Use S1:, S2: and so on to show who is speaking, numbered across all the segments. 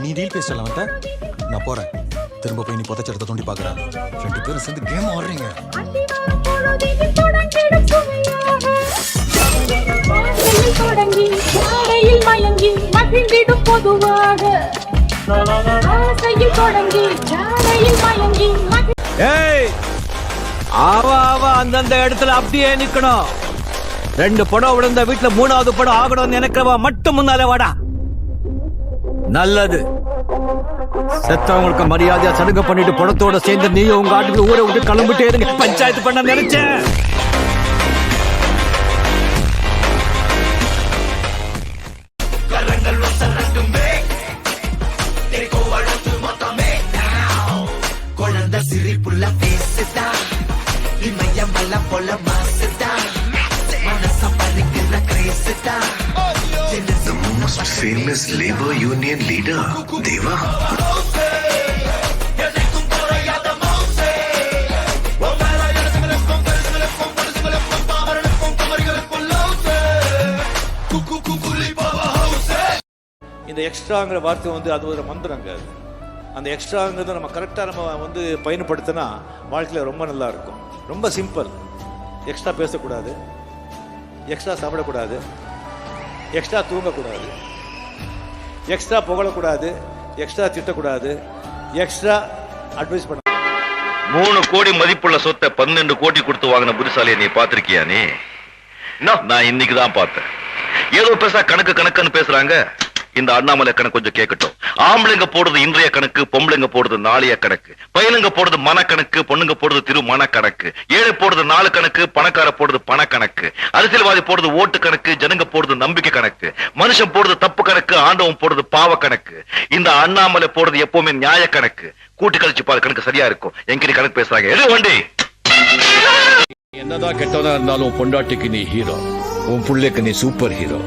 S1: நீ டீல் பேசல வந்த நான் போறேன். திரும்ப போய் நீ புதைச்ச தோண்டி பாக்குறேன். 2 பேரும் சேர்ந்து கேம் ஆடுறீங்க.
S2: அந்தந்த இடத்துல அப்படியே நிக்கணும். 2 படம் விழுந்த வீட்டுல 3வது படம் ஆகணும்னு நினைக்கிறவா மட்டும் முன்னாலே வாடா. நல்லது. செத்தவங்களுக்கு மரியாதையா சடுங்க பண்ணிட்டு பணத்தோட சேர்ந்து நீயும் உங்க ஆட்டுக்கு ஊரை விட்டு கிளம்பிட்டே இருங்க. பஞ்சாயத்து பண்ண நினைச்சேன்.
S3: Famous labor union leader, Deva.
S4: இந்த எக்ஸ்ட்ராங்கிற வார்த்தை வந்து அது ஒரு மந்திரங்க. அந்த எக்ஸ்ட்ராங்கிறத நம்ம கரெக்டாக நம்ம வந்து பயன்படுத்தினா வாழ்க்கையில் ரொம்ப நல்லா இருக்கும். ரொம்ப சிம்பிள். எக்ஸ்ட்ரா பேசக்கூடாது, எக்ஸ்ட்ரா சாப்பிடக்கூடாது, எக்ஸ்ட்ரா தூங்கக்கூடாது, எக்ஸ்ட்ரா புகழக்கூடாது, எக்ஸ்ட்ரா திட்டக்கூடாது, எக்ஸ்ட்ரா அட்வைஸ் பண்ண.
S5: 3 கோடி மதிப்புள்ள சொத்தை 12 கோடி கொடுத்து வாங்கின புத்திசாலியை நீ பாத்திருக்கியா? நீ நான் இன்னைக்கு தான் பார்த்தேன். ஏதோ பேச கணக்குன்னு பேசுறாங்க. இந்த அண்ணாமலை கணக்கு கொஞ்சம் கேட்கட்டும். ஆம்பளைங்க போடுறது இன்றைய கணக்கு, பொம்பளைங்க போடுறது நாளைய கணக்கு, பையனுங்க போடுறது மனக்கணக்கு, பொண்ணுங்க போடுறது திருமண கணக்கு, ஏழை போடுறது 4 கணக்கு, பணக்கார போடுறது பண கணக்கு, அரசியல்வாதி போடுறது ஓட்டு கணக்கு, ஜனங்க போடுறது நம்பிக்கை கணக்கு, மனுஷன் போடுறது தப்பு கணக்கு, ஆண்டவன் போடுறது பாவ கணக்கு. இந்த அண்ணாமலை போடுறது எப்பவுமே நியாய கணக்கு. கூட்டி கழிச்சு பாரு, கணக்கு சரியா இருக்கும். எங்க கணக்கு பேசுறாங்க. எது வண்டி?
S6: என்னதான் கெட்டதா இருந்தாலும் பொண்டாட்டிக்கு நீ ஹீரோ, உன் பிள்ளைக்கு நீ சூப்பர் ஹீரோ.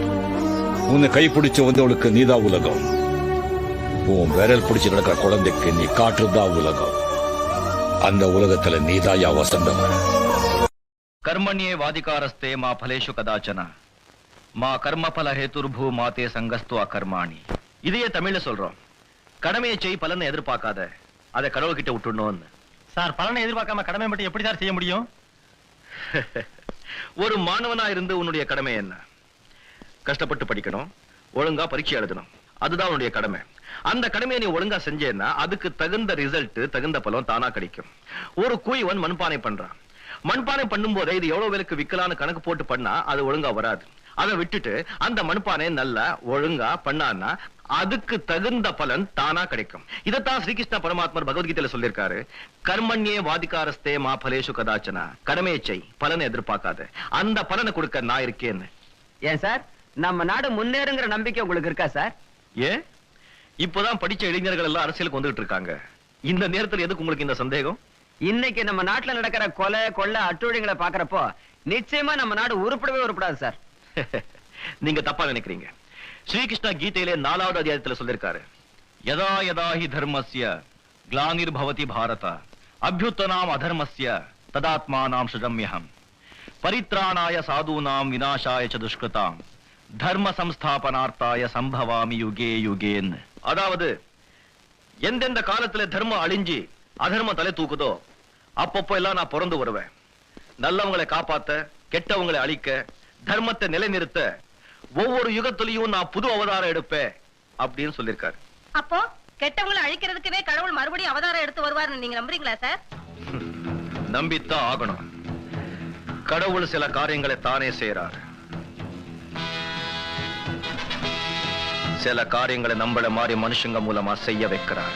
S6: உன்னை கைப்பிடிச்ச வந்தவளுக்கு நீதான் உலகம். உன் விரல் பிடிச்சு நடக்கிற குழந்தைக்கு நீ காற்றுதான் உலகம். அந்த உலகத்துல நீதாயா வசந்தம்.
S5: கர்மண்யே வாதிகாரஸ்தே மா பலேஷு கதாச்சன மா கர்மபல ஹேதுர்பூ மாதே சங்கஸ்து அகர்மாணி. இதையே தமிழ்ல சொல்றோம். கடமையை செய், பலனை எதிர்பார்க்காத. அதை கடவுள்கிட்ட விட்டுடணும்னு.
S7: சார், பலனை எதிர்பார்க்காம கடமை மட்டும் எப்படி சார் செய்ய முடியும்?
S5: ஒரு மாணவனா இருந்து உன்னுடைய கடமை என்ன? கஷ்டப்பட்டு படிக்கணும், ஒழுங்கா பரீட்சை எழுதணும். அதுதான் உன்னுடைய கடமை. அந்த கடமையை நீ ஒழுங்கா செஞ்சேன்னா அதுக்கு தகுந்த ரிசல்ட், தகுந்த பலன் தானா கிடைக்கும். ஒரு கூய்வன் மண்பானை பண்றான். மண்பானை பண்ணும் போதே இது எவ்வளவு விலைக்கு விற்கலான்னு கணக்கு போட்டு பண்ணா அது ஒழுங்கா வராது. அதை விட்டுட்டு அந்த மண்பானை நல்லா ஒழுங்கா பண்ணான்னா அதுக்கு தகுந்த பலன் தானா கிடைக்கும். இதத்தான் ஸ்ரீகிருஷ்ண பரமாத்மர் பகவத்கீதையில சொல்லியிருக்காரு. கர்மண்யே வாதிகாரஸ்தே மா பலேஷு கதாச்சன. கடமையை செய், பலனை எதிர்பார்க்காத. அந்த பலனை கொடுக்க நான் இருக்கேன்னு.
S8: ஏன் சார், நம்ம நாடு முன்னேறுங்கிற நம்பிக்கை உங்களுக்கு இருக்கா சார்?
S5: ஏன் இப்பதான் படிச்ச இளைஞர்கள் எல்லாம் அரசியலுக்கு வந்துட்டு இருக்காங்க. இந்த நேரத்தில் எதுக்கு உங்களுக்கு இந்த சந்தேகம்?
S8: இன்னைக்கு நம்ம நாட்டுல நடக்கிற கொலை கொள்ளை அட்டூழியங்களை பாக்குறப்போ நிச்சயமா நம்ம நாடு உருப்படாது சார்.
S5: நீங்க தப்பா நினைக்கிறீங்க. ஸ்ரீகிருஷ்ணா கீதையிலே 4வது அத்தியாயத்துல சொல்லிருக்காரு. யதா யதா ஹி தர்மஸ்ய க்ளானிர் பவதி பாரத அப்யுத்தனாம் அதர்மஸ்ய ததாத்மானாம் சுஜம்யஹம் பரித்ராணாய சாதுனாம் விநாசாய ச துஷ்கிருதாம் தர்ம சம்ஸ்தாபனார்த்தாய சம்பவாமி யுகே யுகேன். அதாவது எந்தெந்த காலத்துல தர்மம் அழிஞ்சி அதர்மம் தலை தூக்குதோ அப்பப்போ எல்லாம் நான் பிறந்து வருவேன். நல்லவங்களை காப்பாத்த, கெட்டவங்களை அழிக்க, தர்மத்தை நிலைநிறுத்த ஒவ்வொரு யுகத்திலையும் நான் புது அவதாரம் எடுப்பேன் அப்படின்னு சொல்லியிருக்காரு.
S9: அப்போ கெட்டவங்களை அழிக்கிறதுக்குவே கடவுள் மறுபடியும் அவதாரம் எடுத்து வருவார்னு நீங்க நம்புறீங்களா சார்?
S5: நம்பித்தான் ஆகணும். கடவுள் சில காரியங்களை தானே செய்யறார். சில காரியங்களை நம்மள மாதிரி மனுஷங்க மூலமா செய்ய வைக்கிறார்.